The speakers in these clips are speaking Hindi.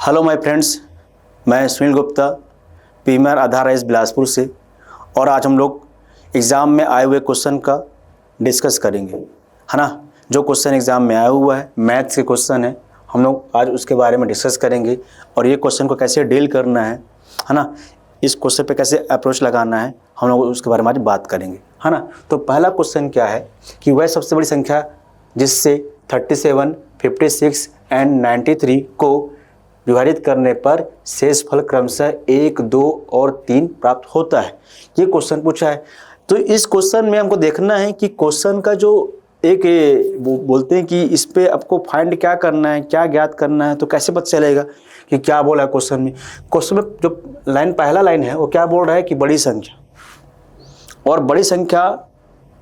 हेलो माय फ्रेंड्स, मैं सुनील गुप्ता पीएमआर आधार राइस बिलासपुर से। और आज हम लोग एग्ज़ाम में आए हुए क्वेश्चन का डिस्कस करेंगे, है ना। जो क्वेश्चन एग्ज़ाम में आया हुआ है मैथ्स के क्वेश्चन है, हम लोग आज उसके बारे में डिस्कस करेंगे और ये क्वेश्चन को कैसे डील करना है ना। इस क्वेश्चन पे कैसे अप्रोच लगाना है हम लोग उसके बारे में आज बात करेंगे, है ना। तो पहला क्वेश्चन क्या है कि वह सबसे बड़ी संख्या जिससे 37, 56 एंड 93 को विभाजित करने पर शेष फल क्रमशः 1, 2 और 3 प्राप्त होता है। ये क्वेश्चन पूछा है। तो इस क्वेश्चन में हमको देखना है कि क्वेश्चन का जो एक वो बोलते हैं कि इस पे आपको फाइंड क्या करना है, क्या ज्ञात करना है, तो कैसे पता चलेगा कि क्या बोला है क्वेश्चन में। क्वेश्चन में जो पहला लाइन है वो क्या बोल रहा है कि बड़ी संख्या, और बड़ी संख्या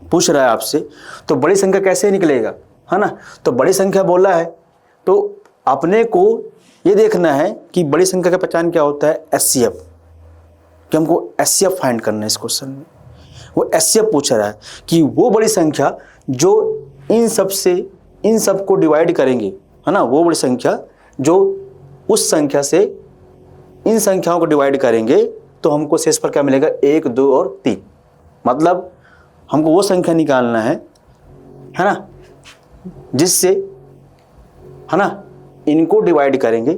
पूछ रहा है आपसे, तो बड़ी संख्या कैसे निकलेगा, है ना। तो बड़ी संख्या बोला है तो अपने को ये देखना है कि बड़ी संख्या का पहचान क्या होता है, एचसीएफ, कि हमको एचसीएफ फाइंड करना है। इस क्वेश्चन में वो एचसीएफ पूछ रहा है कि वो बड़ी संख्या जो इन सब को डिवाइड करेंगे, है ना, वो बड़ी संख्या जो उस संख्या से इन संख्याओं को डिवाइड करेंगे तो हमको शेषफल क्या मिलेगा, 1, 2 और 3। मतलब हमको वो संख्या निकालना है ना, जिससे, है ना, इनको डिवाइड करेंगे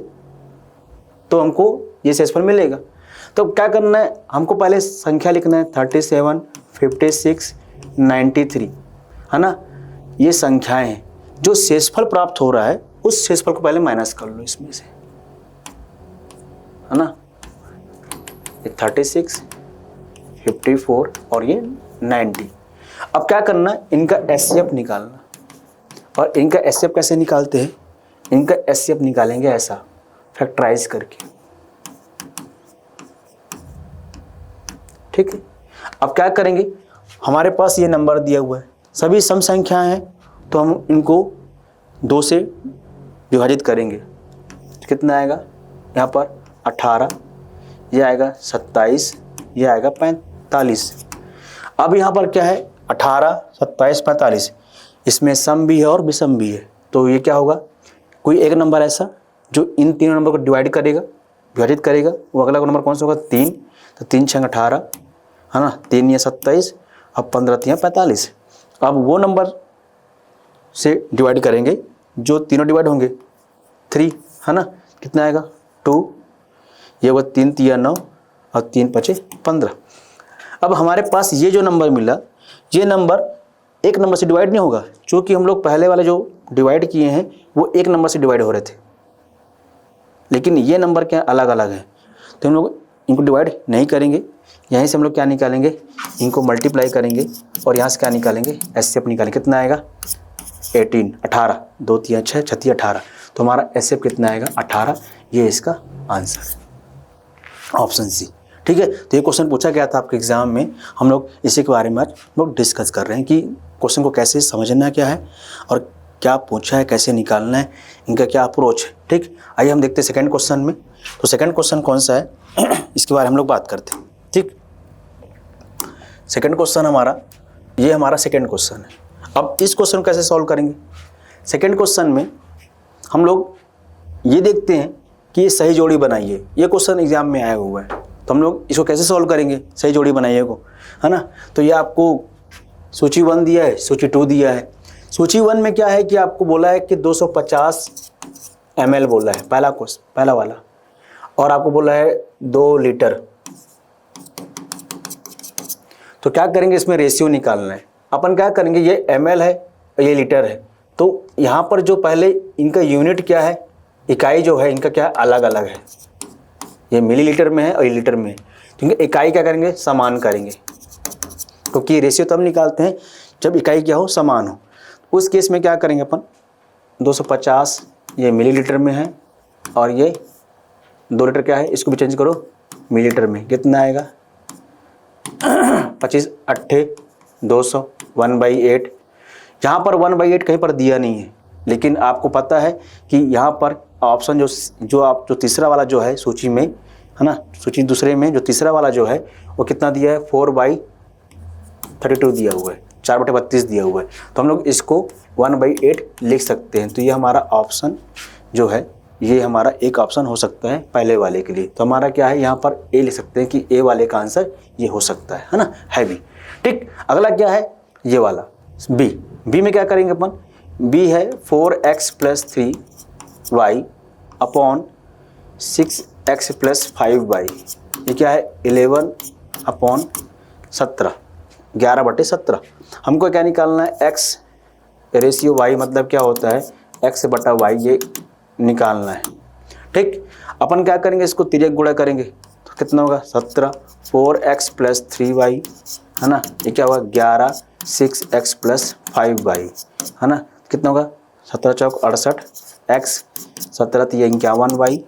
तो हमको ये शेषफल मिलेगा। तो क्या करना है, हमको पहले संख्या लिखना है 37, 56, 93, है ना। ये संख्याएं हैं जो शेषफल प्राप्त हो रहा है, उस शेषफल को पहले माइनस कर लो इसमें से, है ना। ये 36, 54 और ये 90। अब क्या करना है, इनका एचसीएफ निकालना। और इनका एचसीएफ कैसे निकालते हैं, इनका एचसीएफ निकालेंगे ऐसा, फैक्टराइज करके, ठीक है। अब क्या करेंगे, हमारे पास ये नंबर दिया हुआ है, सभी सम संख्याएं हैं, तो हम इनको 2 से विभाजित करेंगे। कितना आएगा यहाँ पर 18, ये आएगा 27, ये आएगा 45। अब यहाँ पर क्या है 18, 27, 45, इसमें सम भी है और विषम भी है। तो ये क्या होगा, कोई एक नंबर ऐसा जो इन तीनों नंबर को विभाजित करेगा, वो अगला नंबर कौन सा होगा, 3। तो 3 6 18, है ना, 3 या 27, अब 15 या 45। अब वो नंबर से डिवाइड करेंगे जो तीनों डिवाइड होंगे, 3, है ना, कितना आएगा 2, ये वो 3 3 9 और 3 5 15। अब हमारे पास ये जो नंबर मिला, ये नंबर एक नंबर से डिवाइड नहीं होगा, क्योंकि हम लोग पहले वाले जो डिवाइड किए हैं वो एक नंबर से डिवाइड हो रहे थे, लेकिन ये नंबर क्या अलग अलग है, तो हम लोग इनको डिवाइड नहीं करेंगे। यहीं से हम लोग क्या निकालेंगे, इनको मल्टीप्लाई करेंगे और यहाँ से क्या निकालेंगे, एचसीएफ निकालेंगे। कितना आएगा 18, 18, 2 3 6 6 18। तो हमारा एचसीएफ कितना आएगा 18। ये इसका आंसर है, ऑप्शन सी, ठीक है। तो ये क्वेश्चन पूछा गया था आपके एग्जाम में, हम लोग इसी के बारे में आज लोग डिस्कस कर रहे हैं कि क्वेश्चन को कैसे समझना क्या है और क्या पूछा है, कैसे निकालना है, इनका क्या अप्रोच है, ठीक। आइए हम देखते हैं सेकंड क्वेश्चन में। तो सेकंड क्वेश्चन कौन सा है इसके बारे में हम लोग बात करते हैं, ठीक। सेकंड क्वेश्चन ये हमारा सेकंड क्वेश्चन है। अब इस क्वेश्चन को कैसे सॉल्व करेंगे, सेकंड क्वेश्चन में हम लोग ये देखते हैं कि ये सही जोड़ी बनाइए। ये क्वेश्चन एग्जाम में आया हुआ है, तो हम लोग इसको कैसे सॉल्व करेंगे, सही जोड़ी बनाइए को, है ना। तो ये आपको सूची 1 दिया है, सूची 2 दिया है। सूची 1 में क्या है कि आपको बोला है कि 250 ml बोला है, पहला वाला, और आपको बोला है 2 लीटर। तो क्या करेंगे, इसमें रेशियो निकालना है। अपन क्या करेंगे, ये ml है और ये लीटर है, तो यहाँ पर जो पहले इनका यूनिट क्या है, इकाई जो है इनका क्या अलग अलग है, ये मिलीलीटर में है और ये लीटर में है, क्योंकि इकाई क्या करेंगे, समान करेंगे, क्योंकि रेशियो तब निकालते हैं जब इकाई क्या हो, समान हो। उस केस में क्या करेंगे अपन, 250 ये मिलीलीटर में है और ये 2 लीटर क्या है, इसको भी चेंज करो मिलीलीटर में। कितना आएगा 25 8 200, 1/8। यहाँ पर 1/8 कहीं पर दिया नहीं है, लेकिन आपको पता है कि यहाँ पर ऑप्शन जो तीसरा वाला जो है सूची में, है ना, सूची दूसरे में जो तीसरा वाला जो है वो कितना दिया है, 4/32 दिया हुआ है, 4/32 दिया हुआ है। तो हम लोग इसको 1/8 लिख सकते हैं। तो ये हमारा ऑप्शन जो है ये हमारा एक ऑप्शन हो सकता है पहले वाले के लिए। तो हमारा क्या है, यहाँ पर ए लिख सकते हैं कि ए वाले का आंसर ये हो सकता है ना, है बी। ठीक, अगला क्या है, ये वाला बी। बी में क्या करेंगे अपन, बी है 4x + 3y upon 6x + 5y। ये क्या है, 11/17, 11/17। हमको क्या निकालना है, x रेशियो y मतलब क्या होता है, x/y ये निकालना है। ठीक, अपन क्या करेंगे, इसको तिर्यक गुणा करेंगे तो कितना होगा 17, 4x + 3y है ना, ये क्या होगा 11, 6x + 5y है ना, कितना होगा 17 चौक 68, x 17 तो ये 51y,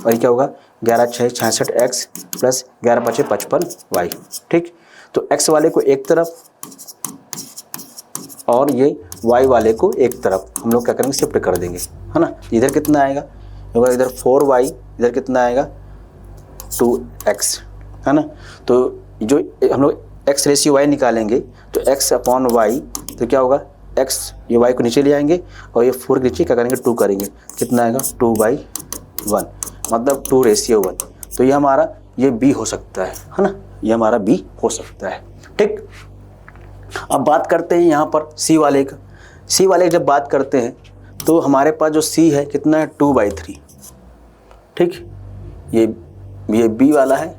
और ये क्या होगा 11 6 66x + 11 5 55y। ठीक, तो x वाले को एक तरफ और ये y वाले को एक तरफ हम लोग क्या करेंगे, शिफ्ट कर देंगे है ना। इधर कितना आएगा, इधर 4y, इधर कितना आएगा 2x है ना। तो जो हम लोग x रेशियो y निकालेंगे तो x/y, तो क्या होगा x, ये y को नीचे ले आएंगे और ये 4 के नीचे क्या करेंगे 2 करेंगे, कितना आएगा 2/1, मतलब 2:1। तो ये हमारा ये b हो सकता है ना, ये हमारा b हो सकता है। ठीक, अब बात करते हैं यहाँ पर c वाले का। c वाले जब बात करते हैं तो हमारे पास जो c है कितना है 2/3। ठीक, ये b वाला है,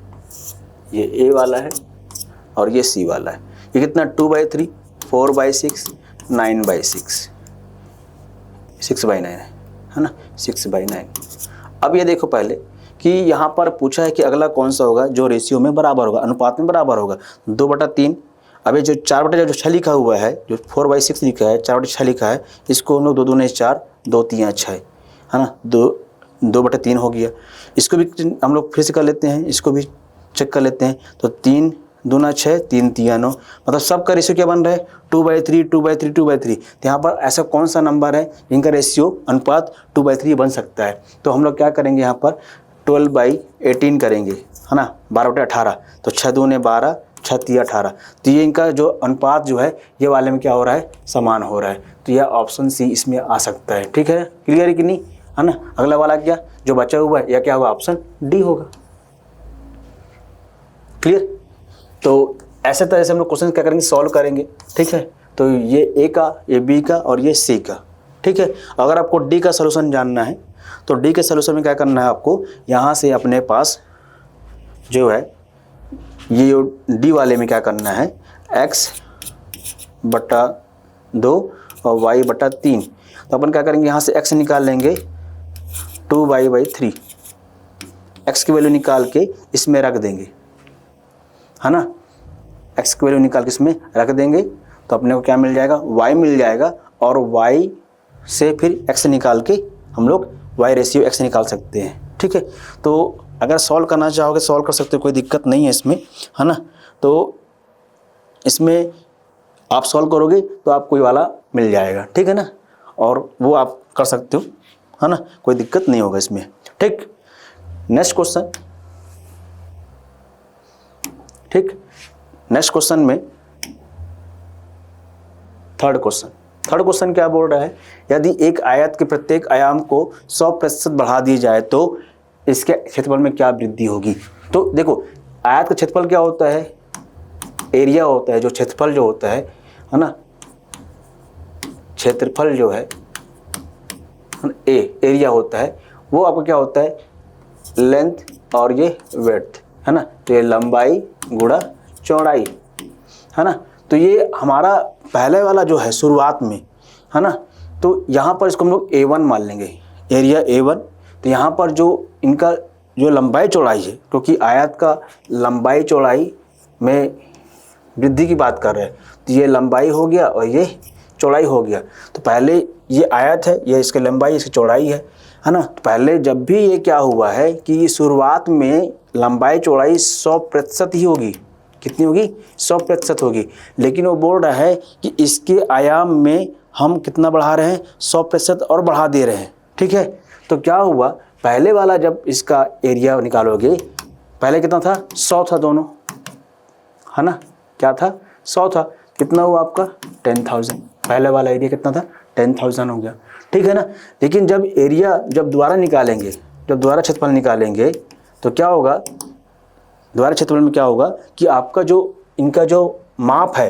ये a वाला है और ये c वाला है। ये कितना 2/3, 4/6, 9/6, 6/9 है ना, 6/9। अब ये देखो पहले कि यहाँ पर पूछा है कि अगला कौन सा होगा जो रेशियो में बराबर होगा, अनुपात में बराबर होगा, 2/3। अब ये जो 4/6 जो 6 लिखा हुआ है, जो 4/6 लिखा है, 4/6 लिखा है, इसको हम लोग 2 दूने 4, 2 3 6 है ना, 2/3 हो गया। इसको भी हम लोग फिर से कर लेते हैं, इसको भी चेक कर लेते हैं। तो 3 दूना 6, 3 3 9, मतलब सबका रेशियो क्या बन रहा है 2/3, 2/3, 2/3। तो यहाँ पर ऐसा कौन सा नंबर है जिनका रेशियो अनुपात 2/3 बन सकता है। तो हम लोग क्या करेंगे, यहाँ पर 12/18 करेंगे है ना, 12/18। तो 6 दूने 12, 6 3 18। तो ये इनका जो अनुपात जो है ये वाले में क्या हो रहा है, समान हो रहा है। तो यह ऑप्शन सी इसमें आ सकता है। ठीक है, क्लियर है कि नहीं, है ना। अगला वाला क्या जो बचा हुआ है, यह क्या होगा, ऑप्शन डी होगा। क्लियर, तो ऐसे तरह से हम लोग क्वेश्चन क्या करेंगे, सॉल्व करेंगे। ठीक है, तो ये ए का, ये बी का और ये सी का। ठीक है, अगर आपको डी का सलूशन जानना है तो डी के सलूशन में क्या करना है आपको, यहाँ से अपने पास जो है ये डी वाले में क्या करना है, x/2 और y/3। तो अपन क्या करेंगे, यहाँ से x निकाल लेंगे 2y/3, x की वैल्यू निकाल के इसमें रख देंगे है ना, x की वैल्यू निकाल के इसमें रख देंगे तो अपने को क्या मिल जाएगा, y मिल जाएगा। और y से फिर x निकाल के हम लोग y रेशियो x निकाल सकते हैं। ठीक है, तो अगर सॉल्व करना चाहोगे सॉल्व कर सकते हो, कोई दिक्कत नहीं है इसमें, है ना। तो इसमें आप सॉल्व करोगे तो आपको ये वाला मिल जाएगा। ठीक है ना, और वो आप कर सकते हो, है ना, कोई दिक्कत नहीं होगा इसमें। ठीक, नेक्स्ट क्वेश्चन। ठीक, नेक्स्ट क्वेश्चन में थर्ड क्वेश्चन क्या बोल रहा है, यदि एक आयत के प्रत्येक आयाम को 100% बढ़ा दिया जाए तो इसके क्षेत्रफल में क्या वृद्धि होगी। तो देखो आयत का क्षेत्रफल क्या होता है, एरिया होता है, जो क्षेत्रफल जो होता है ना, क्षेत्रफल जो है एरिया होता है, वो आपको क्या होता है लेंथ और ये विड्थ है ना। तो ये लंबाई गुणा चौड़ाई है ना। तो ये हमारा पहले वाला जो है शुरुआत में है ना, तो यहाँ पर इसको हम लोग A1 मान लेंगे, एरिया A1। तो यहाँ पर जो इनका जो लंबाई चौड़ाई है, क्योंकि आयत का लंबाई चौड़ाई में वृद्धि की बात कर रहे हैं, तो ये लंबाई हो गया और ये चौड़ाई हो गया। तो पहले ये आयत है, ये इसकी लंबाई इसकी चौड़ाई है ना। तो पहले जब भी ये क्या हुआ है कि शुरुआत में लंबाई चौड़ाई 100% ही होगी। कितनी होगी, 100% होगी। लेकिन वो बोल रहा है कि इसके आयाम में हम कितना बढ़ा रहे हैं, 100% और बढ़ा दे रहे हैं। ठीक है, तो क्या हुआ, पहले वाला जब इसका एरिया निकालोगे, पहले कितना था 100 था दोनों है ना, क्या था 100 था, कितना हुआ आपका 10,000। पहले वाला एरिया कितना था 10,000 हो गया, ठीक है ना। लेकिन जब एरिया जब दोबारा निकालेंगे, जब दोबारा क्षेत्रफल निकालेंगे तो क्या होगा, दोबारा क्षेत्रफल में क्या होगा कि आपका जो इनका जो माप है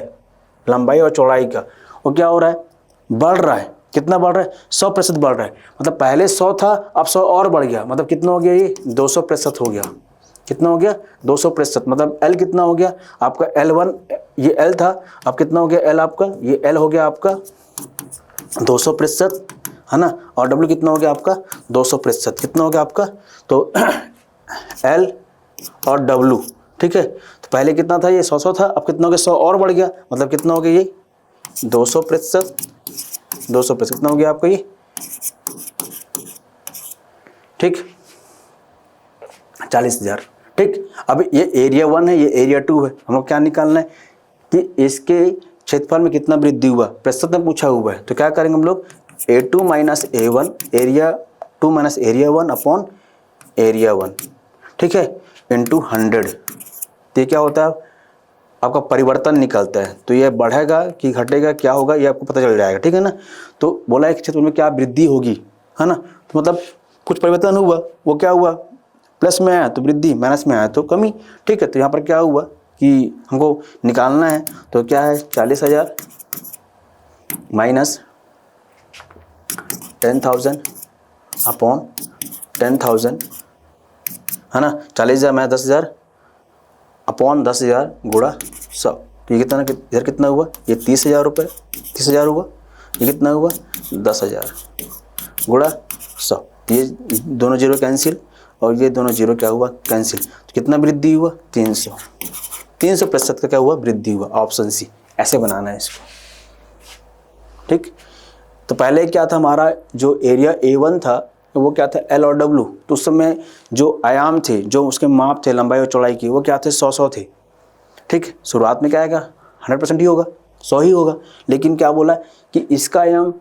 लंबाई और चौड़ाई का, वो क्या हो रहा है, बढ़ रहा है। कितना बढ़ रहा है, 100% बढ़ रहा है। मतलब पहले 100 था, अब 100 और बढ़ गया, मतलब कितना हो गया, ये 200% हो गया। कितना हो गया, 200%। मतलब L कितना हो गया आपका, L1 ये L था, अब कितना हो गया L आपका, ये L हो गया आपका 200%, है ना। और W कितना हो गया आपका 200%। कितना हो गया आपका, तो L और W, ठीक है। तो पहले कितना था, ये 100 था, अब कितना हो गया, 100 और बढ़ गया, मतलब कितना हो गया, ये 200%। 200% कितना हो गया आपका ये, ठीक, 40,000, ठीक। अब ये एरिया 1 है, ये एरिया 2 है, हम लोग क्या निकालना है कि इसके क्षेत्रफल में कितना वृद्धि हुआ, प्रतिशत में पूछा हुआ है। तो क्या करेंगे हम लोग, A2 minus A1, area 2 minus area 1 upon area 1, ठीक है, इंटू 100। तो ये क्या होता है, आपका परिवर्तन निकलता है। तो ये बढ़ेगा कि घटेगा, क्या होगा, ये आपको पता चल जाएगा, ठीक है ना। तो बोला है कि क्षेत्र में क्या वृद्धि होगी, है ना। तो मतलब कुछ परिवर्तन हुआ, वो क्या हुआ, प्लस में आया तो वृद्धि, माइनस में आया तो कमी, ठीक है। तो यहाँ पर क्या हुआ कि हमको निकालना है, तो क्या है 40,000 माइनस 10,000 अपॉन 10,000, है ना। 40,000 माइनस 10,000 अपॉन 10,000 गुणा 100। तो ये कितना, इधर कितना हुआ, ये 30,000 रुपये, 30,000 हुआ, ये कितना हुआ 10,000 गुणा 100। ये दोनों जीरो कैंसिल और ये दोनों जीरो क्या हुआ, कैंसिल। तो कितना वृद्धि हुआ, 300। 300% का क्या हुआ, वृद्धि हुआ। ऑप्शन सी, ऐसे बनाना है इसको, ठीक। तो पहले क्या था हमारा, जो एरिया A1 था वो क्या था, L और W। तो उस समय जो आयाम थे, जो उसके माप थे लंबाई और चौड़ाई की, वो क्या थे, 100 थे, ठीक। शुरुआत में क्या आएगा, 100% ही होगा, 100 ही होगा। लेकिन क्या बोला कि इसका आयाम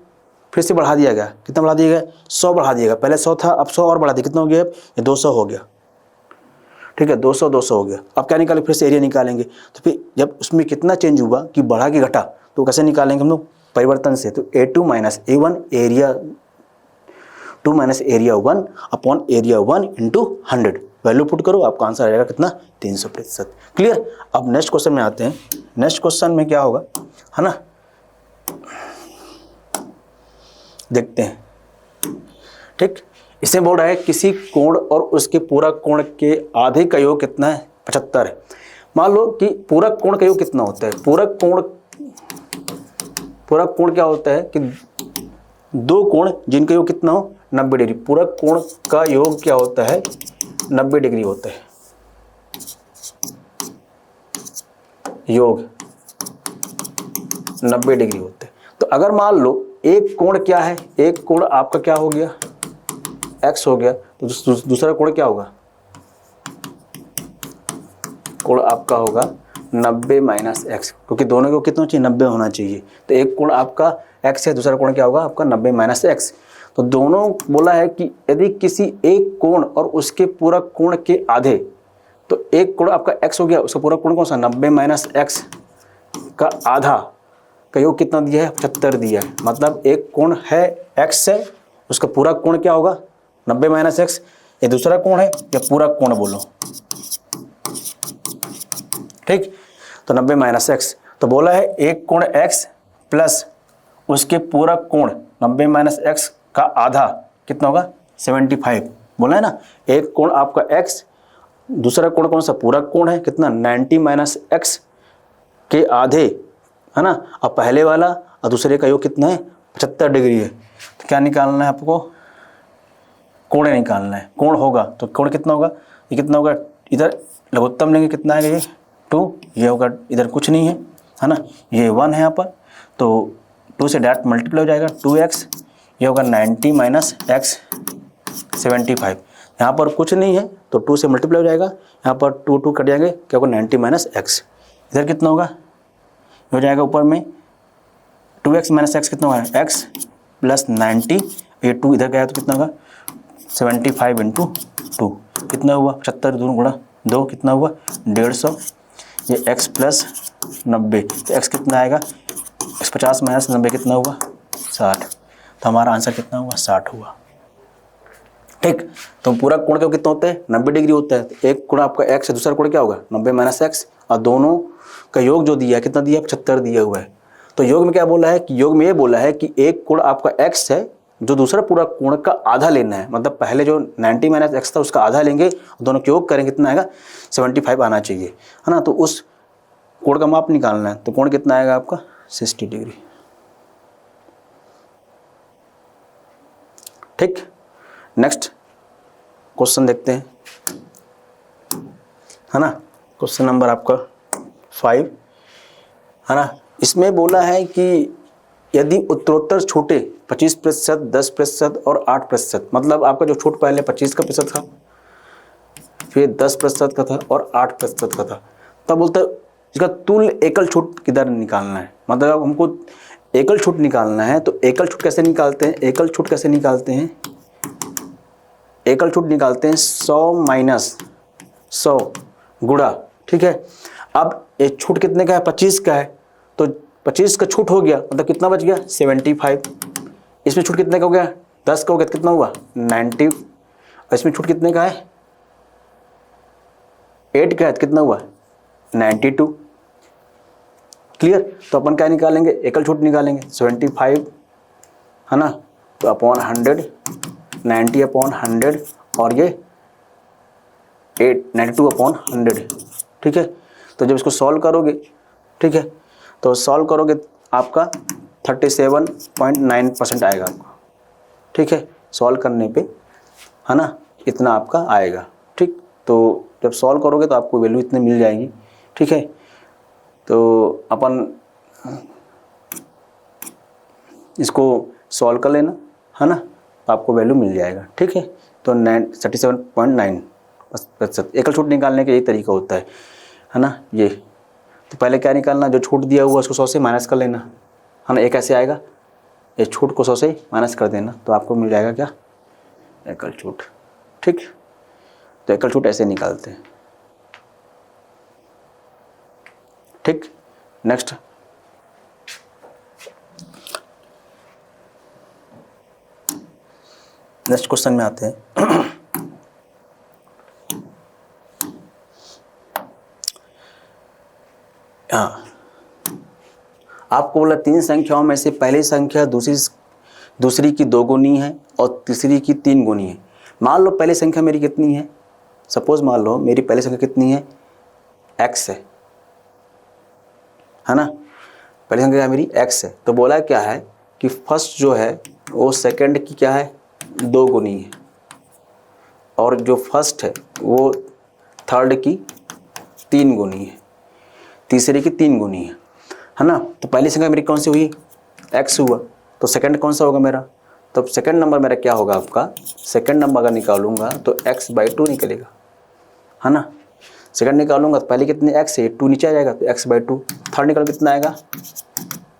फिर से बढ़ा दिया गया, कितना बढ़ा दिया गया, 100 बढ़ा दिया गया। पहले 100 था, अब 100 और बढ़ा दिया, कितना हो गया, ये 200 हो गया, ठीक है, 200 200 हो गया। अब क्या निकालेंगे, फिर से एरिया निकालेंगे। तो फिर जब उसमें कितना चेंज हुआ कि बढ़ा कि घटा, तो कैसे निकालेंगे हम लोग, परिवर्तन से। तो A2 minus A1, area 2 minus area 1 upon area 1 into 100, value put करो, आपका आंसर आ जाएगा कितना, 300%। क्लियर। अब नेक्स्ट क्वेश्चन में आते हैं। नेक्स्ट क्वेश्चन में क्या होगा, है ना, देखते हैं, ठीक। इसमें बोल रहा है किसी कोण और उसके पूरक कोण के आधे का योग कितना है, 75 है। मान लो कि पूरक कोण का योग कितना होता है, पूरक कोण क्या होता है कि दो कोण जिनका योग कितना हो, 90 डिग्री। पूरक कोण का योग क्या होता है, 90 डिग्री होता है, योग 90 डिग्री होता है। तो अगर मान लो एक कोण क्या है, एक कोण आपका क्या हो गया, x हो गया, तो दूसरा कोण क्या होगा, कोण आपका होगा 90 माइनस एक्स, क्योंकि दोनों को कितना चाहिए, 90 होना चाहिए। तो एक कोण आपका x है, दूसरा कोण क्या होगा आपका 90 माइनस एक्स। तो दोनों बोला है कि यदि किसी एक कोण और उसके पूरक कोण के आधे, तो एक कोण आपका x हो गया, उसका पूरक कोण कौन सा, 90 माइनस एक्स का आधा का योग कितना दिया है, 75 दिया है। मतलब एक कोण है x है, उसका पूरक कोण क्या होगा 90 माइनस एक्स। ये दूसरा कोण है या पूरक कोण बोलो, ठीक। तो 90 माइनस एक्स, तो बोला है एक कोण x प्लस उसके पूरक कोण 90 माइनस एक्स का आधा कितना होगा, 75 बोला है ना। एक कोण आपका x, दूसरा कोण कौन सा, पूरक कोण है, कितना 90 माइनस एक्स के आधे, है ना। अब पहले वाला और दूसरे का योग कितना है, 75 डिग्री है। तो क्या निकालना है आपको, कोण निकालना है। कोण होगा तो कोण कितना होगा, ये कितना होगा, इधर लघुत्तम लेंगे, कितना है ये 2, ये होगा, इधर कुछ नहीं है ना, ये 1 है यहाँ पर। तो 2 से डायरेक्ट मल्टीप्लाई हो जाएगा, 2x, ये होगा 90 माइनस एक्स 75। यहाँ पर कुछ नहीं है तो 2 से मल्टीप्लाई हो जाएगा, यहाँ पर 2 2 कट जाएंगे, क्या होगा 90 माइनस एक्स। इधर कितना होगा, हो जाएगा ऊपर में 2x माइनस एक्स कितना होगा, x प्लस 90, ये 2 इधर गया तो कितना होगा 75 इंटू 2, कितना हुआ 75 2 गुणा 2 कितना हुआ 150, ये x प्लस 90, तो x कितना आएगा, x 50 माइनस 90 कितना हुआ 60। तो हमारा आंसर कितना हुआ, 60 हुआ। ठीक, तो पूरा कोण का कितना होता है, 90 डिग्री होता है। तो एक कोण आपका x है, दूसरा कोण क्या होगा 90 माइनस एक्स, और दोनों का योग जो दिया है कितना दिया है, 75 दिया हुआ है। तो योग में क्या बोला है कि योग में ये बोला है कि एक कोण आपका x है, जो दूसरा पूरा कोण का आधा लेना है, मतलब पहले जो 90 माइनस एक्स था उसका आधा लेंगे, दोनों के योग करेंगे, कितना आएगा 75 आना चाहिए, है ना। तो उस कोण का माप निकालना है, तो कोण कितना आएगा आपका 60 डिग्री। ठीक, नेक्स्ट क्वेश्चन देखते हैं, है ना। क्वेश्चन नंबर आपका 5, है ना। इसमें बोला है कि यदि उत्तरोत्तर छोटे 25%, 10% और 8%, मतलब आपका जो छूट पहले 25% था, फिर 10% का था और 8% का था, तब बोलता है इसका तुल्य एकल छूट किधर निकालना है। मतलब हमको एकल छूट निकालना है, तो एकल छूट कैसे निकालते हैं, एकल छूट कैसे निकालते हैं, एकल छूट निकालते हैं 100 माइनस 100 गुणा, ठीक है। अब ये छूट कितने का है, 25 का है, तो 25 का छूट हो गया, मतलब कितना बच गया 75। इसमें छूट कितने का हो गया, 10 का हो गया, कितना हुआ 90। इसमें छूट कितने का है, 8 का है, कितना हुआ 92। क्लियर। तो अपन क्या निकालेंगे, एकल छूट निकालेंगे 75, है ना, तो अपॉन 100, 90 अपॉन 100, और ये 92 अपॉन 100, ठीक है। तो जब इसको सॉल्व करोगे, ठीक है, तो सॉल्व करोगे आपका 37.9% आएगा आपको, ठीक है, सॉल्व करने पे, है ना, इतना आपका आएगा। ठीक, तो जब सॉल्व करोगे तो आपको वैल्यू इतने मिल जाएगी, ठीक है। तो अपन इसको सॉल्व कर लेना, है ना, तो आपको वैल्यू मिल जाएगा, ठीक है। तो 37.9%। एकल छूट निकालने का यही तरीका होता है ना। ये तो पहले क्या निकालना, जो छूट दिया हुआ उसको 100 से माइनस कर लेना, है ना। एक ऐसे आएगा, ये छूट को 100 से माइनस कर देना, तो आपको मिल जाएगा क्या, एकल छूट। ठीक, तो एकल छूट ऐसे निकालते हैं। ठीक, नेक्स्ट क्वेश्चन में आते हैं। हाँ, आपको बोला 3 संख्याओं में से पहली संख्या दूसरी की 2 गुनी है और तीसरी की 3 गुनी है। मान लो पहली संख्या मेरी कितनी है, सपोज मान लो मेरी पहली संख्या कितनी है, x है ना, पहली संख्या मेरी x है। तो बोला क्या है कि फर्स्ट जो है वो सेकंड की क्या है, 2 गुनी है, और जो फर्स्ट है वो थर्ड की 3 गुनी है, तीसरे की 3 गुनी है ना। तो पहली संख्या मेरी कौन सी हुई, x हुआ, तो सेकंड कौन सा होगा मेरा, तो सेकंड नंबर मेरा क्या होगा आपका, सेकंड नंबर अगर निकालूंगा तो x/2 निकलेगा, है ना। सेकंड निकालूंगा तो पहले कितने x है, 2 नीचे आ जाएगा, तो x/2। थर्ड निकाल कितना आएगा,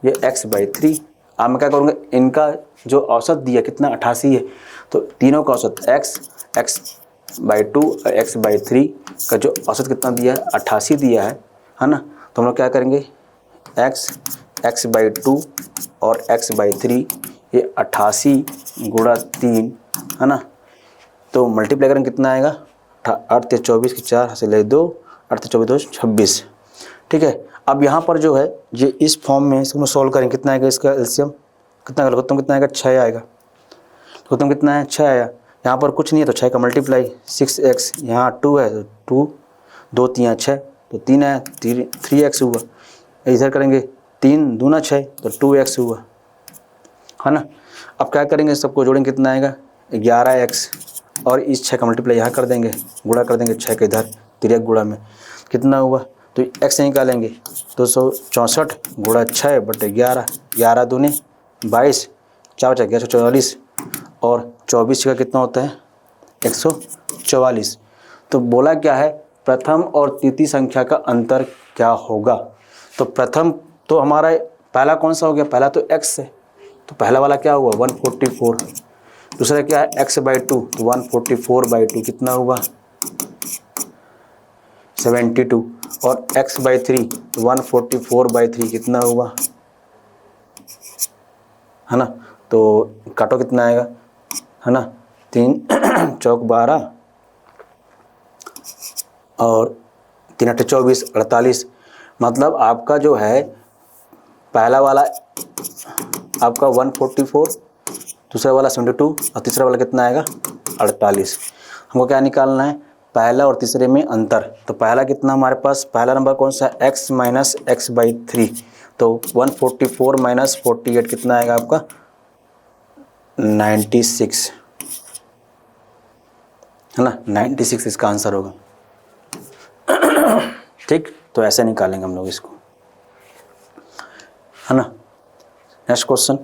ये x/3। अब मैं क्या करूँगा, इनका जो औसत दिया कितना 88 है, तो तीनों का औसत x/2 और x/3 का जो औसत कितना दिया है 88 दिया है ना। तो हम लोग क्या करेंगे, x/2 और x/3 ये 88 गुणा 3, है ना। तो मल्टीप्लाई करेंगे कितना आएगा, 8 × 24 की 4 से ले 2, 8 × 24 = 26। ठीक है, अब यहाँ पर जो है ये इस फॉर्म में इसको सॉल्व करेंगे, कितना आएगा इसका एलसीएम, कितना लघुत्तम कितना आएगा, 6 आएगा। लघुत्तम कितना है, 6 आया। यहाँ पर कुछ नहीं है तो 6 का मल्टीप्लाई 6x, यहाँ 2 है तो 2, 2 × 3 = 6, तो 3 है, 3x हुआ। इधर करेंगे 3 दूना 6, तो 2x हुआ, है ना। अब क्या करेंगे, सबको जोड़ेंगे, कितना आएगा 11x, और इस 6 का मल्टीप्लाई यहाँ कर देंगे, गुणा कर देंगे 6 के इधर, तिर्यक गुणा में कितना हुआ, तो x निकालेंगे 264 गुणा 6/11, 11 दूनी 22, 4 बचा 144, और 24 का कितना होता है 144। तो बोला क्या है, प्रथम और तृतीय संख्या का अंतर क्या होगा। तो प्रथम तो हमारा पहला कौन सा हो गया, पहला तो x है, तो पहला वाला क्या हुआ 144। दूसरा क्या है x/2, तो 144/2 कितना हुआ 72, और x/3 144/3 कितना हुआ, है ना। तो काटो कितना आएगा, है ना, 3 चौक 12 और 3 अट्ठे 24, 48। मतलब आपका जो है पहला वाला आपका 144, दूसरा वाला 72 और तीसरा वाला कितना आएगा 48। हमको क्या निकालना है, पहला और तीसरे में अंतर। तो पहला कितना हमारे पास, पहला नंबर कौन सा है, x माइनस एक्स बाई 3। तो 144 माइनस 48 कितना आएगा आपका 96, है ना, 96 इसका आंसर होगा। ठीक, तो ऐसे निकालेंगे हम लोग इसको, है ना। नेक्स्ट क्वेश्चन,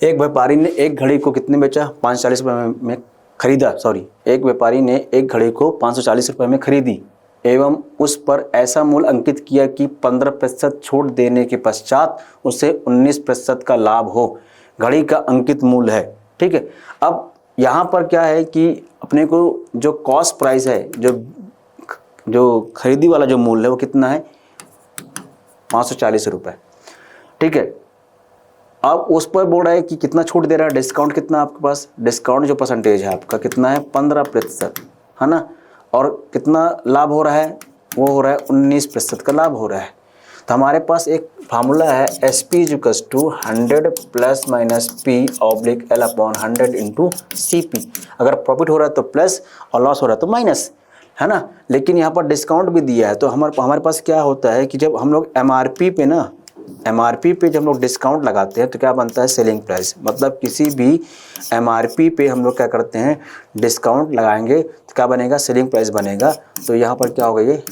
एक व्यापारी ने एक घड़ी को कितने बेचा, 540 रुपये में खरीदा, सॉरी, एक व्यापारी ने एक घड़ी को 540 रुपये में खरीदी एवं उस पर ऐसा मूल्य अंकित किया कि 15% छूट देने के पश्चात उसे 19% का लाभ हो। घड़ी का अंकित मूल्य है, ठीक है। अब यहाँ पर क्या है कि अपने को जो कॉस्ट प्राइस है, जो खरीदी वाला जो मूल्य है वो कितना है 540 रुपये, ठीक है। अब उस पर बोल रहा है कि कितना छूट दे रहा है, डिस्काउंट कितना आपके पास, डिस्काउंट जो परसेंटेज है आपका कितना है 15%, है ना, और कितना लाभ हो रहा है, वो हो रहा है 19% का लाभ हो रहा है। तो हमारे पास एक फार्मूला है SP equals to 100 plus minus P/L/100 into CP। अगर प्रॉफिट हो रहा है तो प्लस और लॉस हो रहा है तो माइनस, है ना। लेकिन यहाँ पर डिस्काउंट भी दिया है, तो हमारे पास क्या होता है कि जब हम लोग MRP पे ना, MRP पे जब हम लोग डिस्काउंट लगाते हैं तो क्या बनता है सेलिंग प्राइस। मतलब किसी भी MRP पे हम लोग क्या करते हैं डिस्काउंट लगाएंगे तो क्या बनेगा सेलिंग प्राइस बनेगा। तो यहाँ पर क्या होगा ये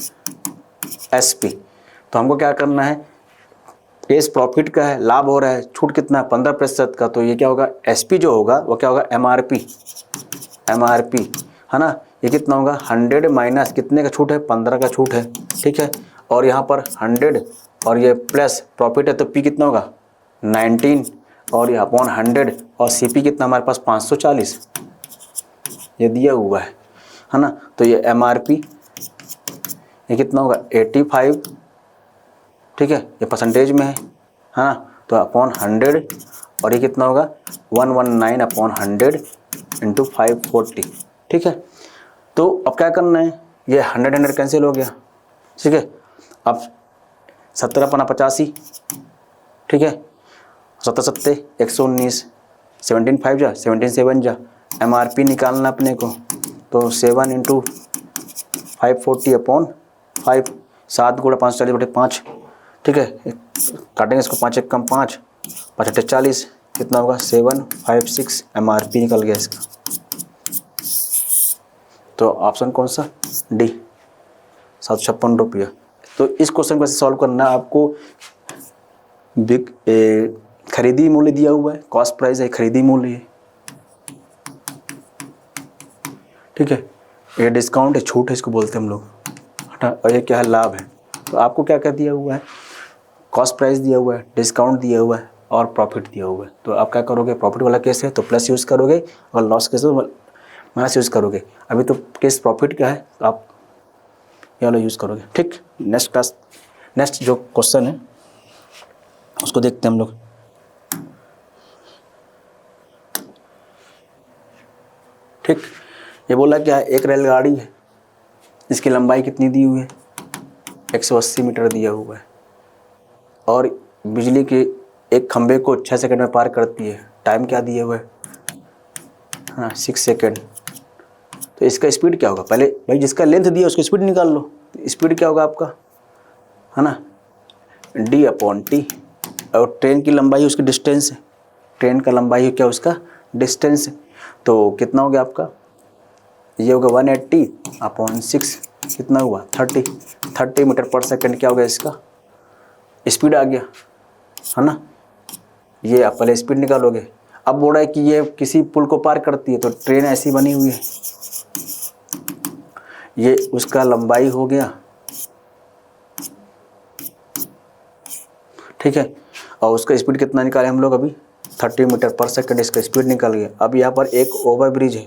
SP। तो हमको क्या करना है, केस प्रॉफिट का है, लाभ हो रहा है, छूट कितना है 15% का, तो ये क्या होगा SP जो होगा वो क्या होगा MRP, है ना। ये कितना होगा 100 माइनस कितने का छूट है 15 का छूट है, ठीक है। और यहाँ पर 100 और ये प्लस प्रॉफिट है तो P कितना होगा 19 और ये अपॉन 100 और CP कितना हमारे पास 540 ये दिया हुआ है ना। तो ये MRP ये कितना होगा 85, ठीक है, ये परसेंटेज में है ना। तो अपॉन 100 और ये कितना होगा 119 अपॉन 100 इंटू 540, ठीक है। तो अब क्या करना है, ये 100 कैंसिल हो गया, ठीक है। अब 17 पना 85, ठीक है, 17 सत्ते 119, 17 5 जा 17 7 जा, MRP निकालना अपने को। तो 7 इंटू 540 अपॉन 5, 7 गुणा 540/5, ठीक है। काटेंगे इसको 5 एक कम 5, 5 अट्ठे 40, कितना होगा 756 MRP निकल गया इसका। तो ऑप्शन कौन सा D 756 रुपया। तो इस क्वेश्चन को ऐसे सॉल्व करना है आपको। खरीदी मूल्य दिया हुआ है, कॉस्ट प्राइस है, खरीदी मूल्य है, ठीक है। ये डिस्काउंट है, छूट है, इसको बोलते हैं हम लोग, हटा। और ये क्या है लाभ है। तो आपको क्या क्या दिया हुआ है, कॉस्ट प्राइस दिया हुआ है, डिस्काउंट दिया हुआ है और प्रॉफिट दिया हुआ है। तो आप क्या करोगे, प्रॉफिट वाला केस है तो प्लस यूज़ करोगे और लॉस केस है तो माइनस यूज़ करोगे। अभी तो केस प्रॉफिट का है तो आप ये वाला यूज़ करोगे, ठीक। नेक्स्ट जो क्वेश्चन है उसको देखते हैं हम लोग। ठीक, ये बोला क्या है, एक रेलगाड़ी है, इसकी लंबाई कितनी दी हुई है 180 मीटर दिया हुआ है और बिजली के एक खंभे को 6 सेकंड में पार करती है। टाइम क्या दिया हुआ है, हाँ 6 सेकंड। तो इसका स्पीड क्या होगा, पहले भाई जिसका लेंथ दिया उसकी स्पीड निकाल लो। स्पीड क्या होगा आपका, है ना, D/T। और ट्रेन की लंबाई उसकी डिस्टेंस है, ट्रेन का लंबाई क्या उसका डिस्टेंस है। तो कितना हो गया आपका, ये होगा 180/6, कितना हुआ 30 मीटर पर सेकंड क्या हो गया इसका स्पीड आ गया, है ना। ये आप पहले स्पीड निकालोगे। अब बोल रहा है कि ये किसी पुल को पार करती है, तो ट्रेन ऐसी बनी हुई है, ये उसका लंबाई हो गया, ठीक है। और उसका स्पीड कितना निकाले हम लोग अभी 30 मीटर पर सेकंड इसका स्पीड निकल गया। अब यहाँ पर एक ओवर ब्रिज है,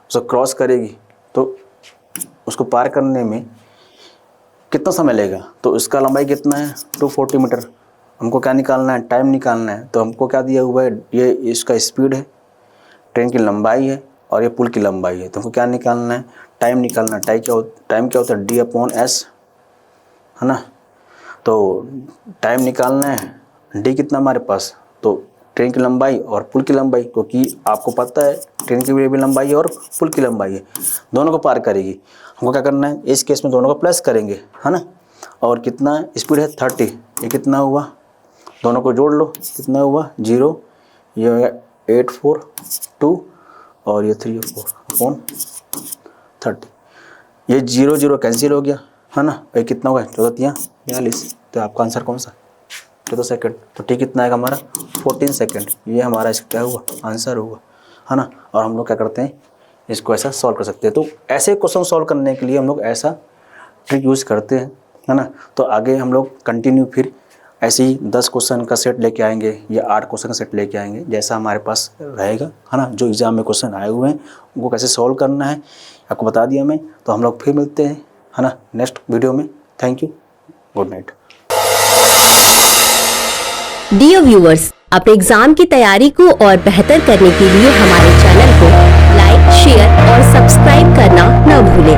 उसको क्रॉस करेगी तो उसको उसको पार करने में कितना समय लगेगा, तो इसका लंबाई कितना है 240 मीटर। हमको क्या निकालना है, टाइम निकालना है। तो हमको क्या दिया हुआ है, ये इसका स्पीड है, ट्रेन की लंबाई है और ये पुल की लंबाई है। तो हमको क्या निकालना है, टाइम निकालना है। टाइम क्या होता है, D/S, है ना। तो टाइम निकालना है, डी कितना हमारे पास, तो ट्रेन की लंबाई और पुल की लंबाई, क्योंकि आपको पता है ट्रेन की भी लंबाई है और पुल की लंबाई है, दोनों को पार करेगी। हमको क्या करना है, इस केस में दोनों को प्लस करेंगे, है ना। और कितना स्पीड है 30, ये कितना हुआ, दोनों को जोड़ लो, कितना हुआ 0, ये हो गया 842 और ये 3/4/30। ये 0 0 कैंसिल हो गया, है ना। ये कितना होगा 14×3=42। तो आपका आंसर कौन सा, 14 सेकेंड। तो ठीक कितना आएगा हमारा 14 सेकेंड। ये हमारा इसका क्या हुआ, आंसर हुआ, है ना। और हम लोग क्या करते हैं, इसको ऐसा सॉल्व कर सकते हैं। तो ऐसे क्वेश्चन सॉल्व करने के लिए हम लोग ऐसा ट्रिक यूज़ करते हैं, है ना। तो आगे हम लोग कंटिन्यू फिर ऐसे ही 10 क्वेश्चन का सेट लेके आएंगे या 8 क्वेश्चन का सेट लेके आएंगे, जैसा हमारे पास रहेगा, है ना। जो एग्ज़ाम में क्वेश्चन आए हुए हैं उनको कैसे सॉल्व करना है आपको बता दिया मैं। तो हम लोग फिर मिलते हैं, है ना, नेक्स्ट वीडियो में। Thank you, good night. Dear viewers, अपने एग्जाम की तैयारी को और बेहतर करने के लिए हमारे चैनल को लाइक, शेयर और सब्सक्राइब करना न भूलें।